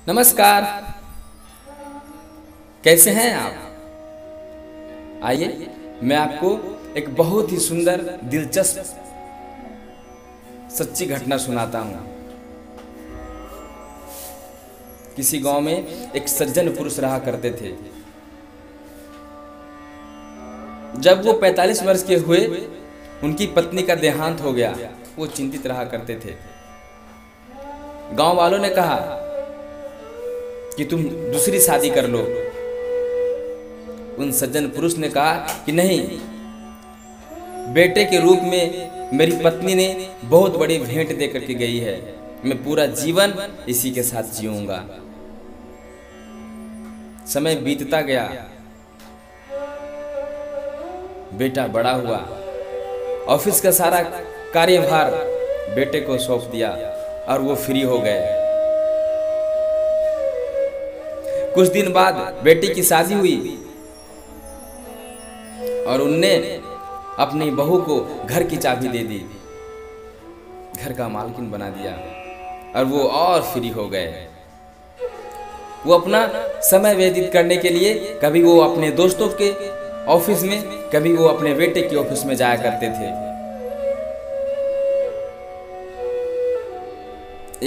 नमस्कार। कैसे हैं आप? आइए मैं आपको एक बहुत ही सुंदर दिलचस्प सच्ची घटना सुनाता हूं। किसी गांव में एक सज्जन पुरुष रहा करते थे। जब वो 45 वर्ष के हुए, उनकी पत्नी का देहांत हो गया। वो चिंतित रहा करते थे। गांव वालों ने कहा कि तुम दूसरी शादी कर लो। उन सज्जन पुरुष ने कहा कि नहीं, बेटे के रूप में मेरी पत्नी ने बहुत बड़ी भेंट दे करके गई है। मैं पूरा जीवन इसी के साथ जीऊंगा। समय बीतता गया, बेटा बड़ा हुआ। ऑफिस का सारा कार्यभार बेटे को सौंप दिया और वो फ्री हो गए। कुछ दिन बाद बेटी की शादी हुई और उनने अपनी बहू को घर की चाबी दे दी, घर का मालकिन बना दिया और वो और फ्री हो गए। वो अपना समय व्यतीत करने के लिए कभी वो अपने दोस्तों के ऑफिस में, कभी वो अपने बेटे के ऑफिस में जाया करते थे।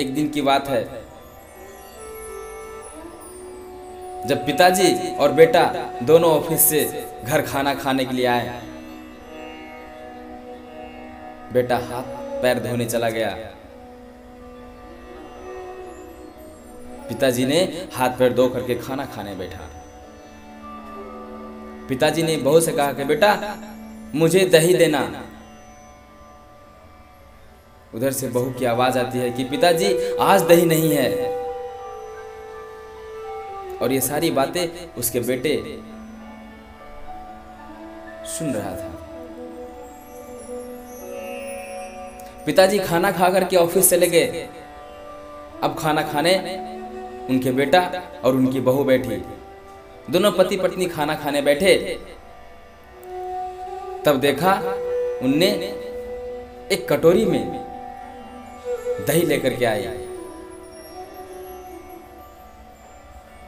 एक दिन की बात है, जब पिताजी और बेटा दोनों ऑफिस से घर खाना खाने के लिए आए, बेटा हाथ पैर धोने चला गया। पिताजी ने हाथ पैर धो करके खाना खाने बैठा। पिताजी ने बहू से कहा कि बेटा मुझे दही देना। उधर से बहू की आवाज आती है कि पिताजी आज दही नहीं है। और ये सारी बातें उसके बेटे सुन रहा था। पिताजी खाना खा करके ऑफिस चले गए। अब खाना खाने उनके बेटा और उनकी बहू बैठी। दोनों पति पत्नी खाना खाने बैठे। तब देखा उनने एक कटोरी में दही लेकर के आई।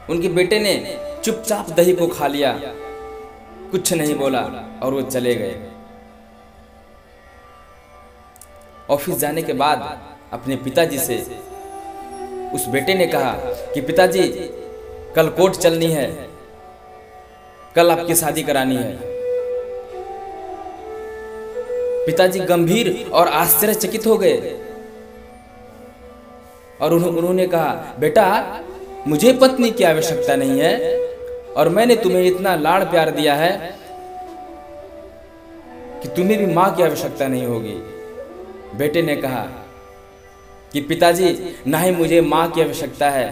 उनके बेटे ने चुपचाप दही को खा लिया, कुछ नहीं बोला और वो चले गए। ऑफिस जाने के बाद अपने पिताजी से उस बेटे ने कहा कि पिताजी कल कोर्ट चलनी है, कल आपकी शादी करानी है। पिताजी गंभीर और आश्चर्यचकित हो गए और उन्होंने कहा बेटा मुझे पत्नी की आवश्यकता नहीं है और मैंने तुम्हें इतना लाड़ प्यार दिया है कि तुम्हें भी मां की आवश्यकता नहीं होगी। बेटे ने कहा कि पिताजी ना ही मुझे मां की आवश्यकता है,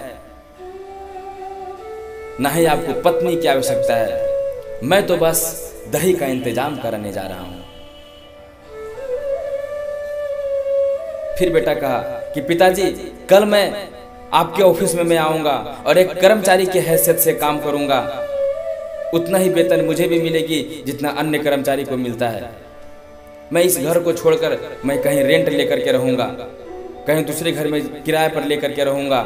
ना ही आपको पत्नी की आवश्यकता है। मैं तो बस दही का इंतजाम करने जा रहा हूं। फिर बेटा कहा कि पिताजी कल मैं आपके ऑफिस में मैं आऊंगा और एक कर्मचारी की हैसियत से काम करूंगा। उतना ही वेतन मुझे भी मिलेगी जितना अन्य कर्मचारी को मिलता है। मैं इस घर को छोड़कर मैं कहीं रेंट लेकर के रहूंगा, कहीं दूसरे घर में किराए पर लेकर के रहूंगा।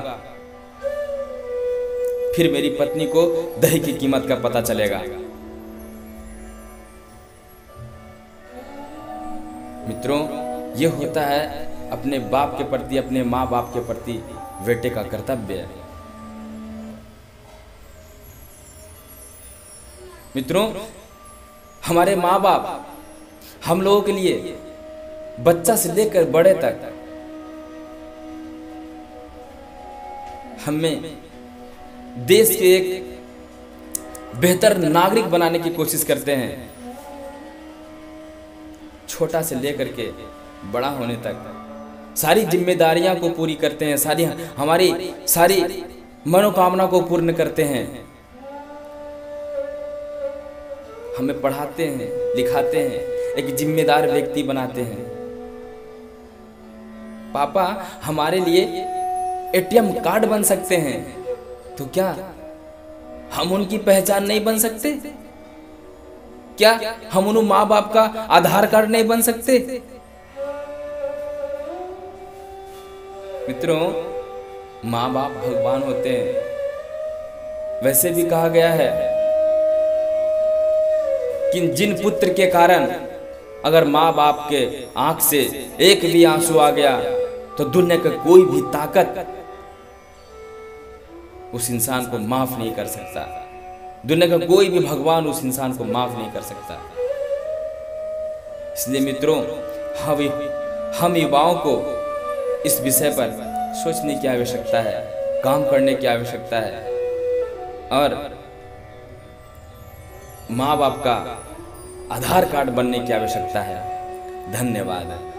फिर मेरी पत्नी को दही की कीमत का पता चलेगा। मित्रों, ये होता है अपने बाप के प्रति, अपने माँ बाप के प्रति बेटे का कर्तव्य है। मित्रों, हमारे माँ बाप हम लोगों के लिए बच्चा से लेकर बड़े तक हमें देश के एक बेहतर नागरिक बनाने की कोशिश करते हैं। छोटा से लेकर के बड़ा होने तक सारी जिम्मेदारियां को पूरी करते हैं, हमारी सारी मनोकामना को पूर्ण करते हैं। हमें पढ़ाते हैं, लिखाते हैं, एक जिम्मेदार व्यक्ति बनाते हैं। पापा हमारे लिए एटीएम कार्ड बन सकते हैं, तो क्या हम उनकी पहचान नहीं बन सकते? क्या हम उन माँ बाप का आधार कार्ड नहीं बन सकते? मित्रों, माँ बाप भगवान होते हैं। वैसे भी कहा गया है कि जिन पुत्र के कारण अगर माँ बाप के आंख से एक भी आंसू आ गया तो दुनिया का कोई भी ताकत उस इंसान को माफ नहीं कर सकता। दुनिया का कोई भी भगवान उस इंसान को माफ नहीं कर सकता। इसलिए मित्रों, हम युवाओं को इस विषय पर सोचने की आवश्यकता है, काम करने की आवश्यकता है और माँ बाप का आधार कार्ड बनने की आवश्यकता है। धन्यवाद।